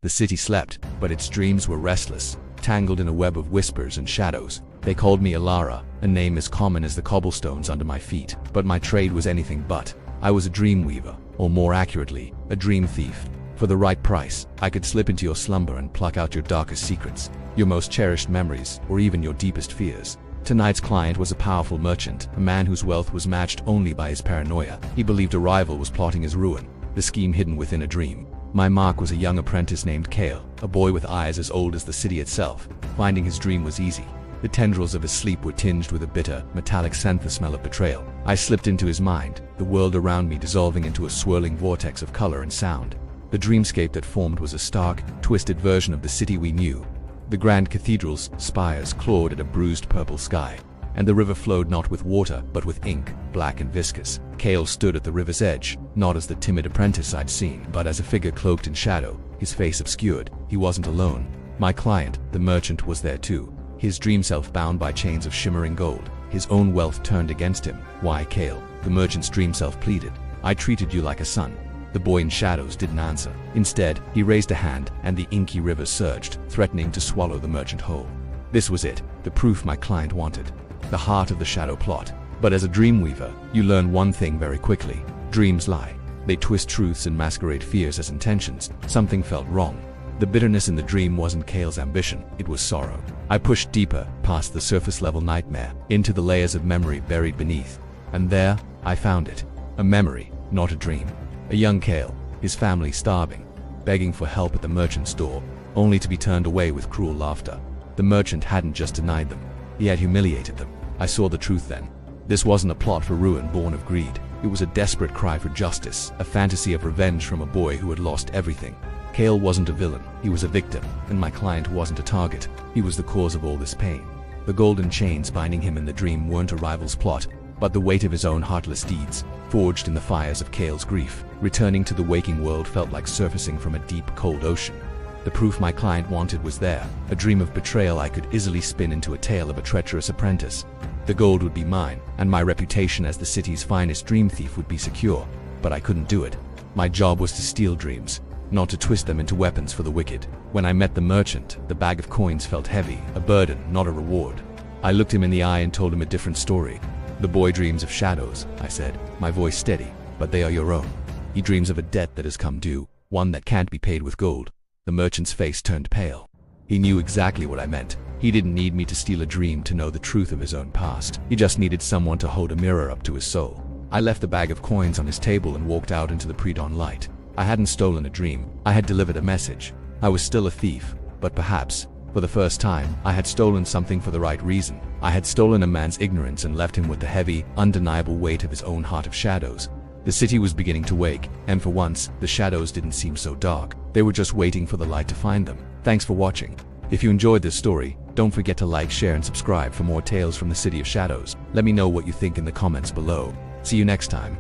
The city slept, but its dreams were restless, tangled in a web of whispers and shadows. They called me Alara, a name as common as the cobblestones under my feet, but my trade was anything but. I was a dream weaver, or more accurately, a dream thief. For the right price, I could slip into your slumber and pluck out your darkest secrets, your most cherished memories, or even your deepest fears. Tonight's client was a powerful merchant, a man whose wealth was matched only by his paranoia. He believed a rival was plotting his ruin, the scheme hidden within a dream. My mark was a young apprentice named Kale, a boy with eyes as old as the city itself. Finding his dream was easy. The tendrils of his sleep were tinged with a bitter, metallic scent, the smell of betrayal. I slipped into his mind, the world around me dissolving into a swirling vortex of color and sound. The dreamscape that formed was a stark, twisted version of the city we knew. The grand cathedral's spires clawed at a bruised purple sky, and the river flowed not with water, but with ink, black and viscous. Kale stood at the river's edge, not as the timid apprentice I'd seen, but as a figure cloaked in shadow, his face obscured. He wasn't alone. My client, the merchant, was there too, his dream self bound by chains of shimmering gold, his own wealth turned against him. "Why, Kale?" the merchant's dream self pleaded. "I treated you like a son." The boy in shadows didn't answer. Instead, he raised a hand, and the inky river surged, threatening to swallow the merchant whole. This was it, the proof my client wanted, the heart of the shadow plot. But as a dream weaver, you learn one thing very quickly. Dreams lie. They twist truths and masquerade fears as intentions. Something felt wrong. The bitterness in the dream wasn't Kale's ambition, it was sorrow. I pushed deeper, past the surface-level nightmare, into the layers of memory buried beneath. And there, I found it. A memory, not a dream. A young Kale, his family starving, begging for help at the merchant's door, only to be turned away with cruel laughter. The merchant hadn't just denied them, he had humiliated them. I saw the truth then. This wasn't a plot for ruin born of greed. It was a desperate cry for justice, a fantasy of revenge from a boy who had lost everything. Kale wasn't a villain, he was a victim, and my client wasn't a target. He was the cause of all this pain. The golden chains binding him in the dream weren't a rival's plot, but the weight of his own heartless deeds, forged in the fires of Kale's grief. Returning to the waking world felt like surfacing from a deep, cold ocean. The proof my client wanted was there, a dream of betrayal I could easily spin into a tale of a treacherous apprentice. The gold would be mine, and my reputation as the city's finest dream thief would be secure, but I couldn't do it. My job was to steal dreams, not to twist them into weapons for the wicked. When I met the merchant, the bag of coins felt heavy, a burden, not a reward. I looked him in the eye and told him a different story. "The boy dreams of shadows," I said, my voice steady, "but they are your own. He dreams of a debt that has come due, one that can't be paid with gold." The merchant's face turned pale. He knew exactly what I meant. He didn't need me to steal a dream to know the truth of his own past. He just needed someone to hold a mirror up to his soul. I left the bag of coins on his table and walked out into the pre-dawn light. I hadn't stolen a dream, I had delivered a message. I was still a thief, but perhaps, for the first time, I had stolen something for the right reason. I had stolen a man's ignorance and left him with the heavy, undeniable weight of his own heart of shadows. The city was beginning to wake, and for once, the shadows didn't seem so dark. They were just waiting for the light to find them. Thanks for watching. If you enjoyed this story, don't forget to like, share, and subscribe for more tales from the City of Shadows. Let me know what you think in the comments below. See you next time.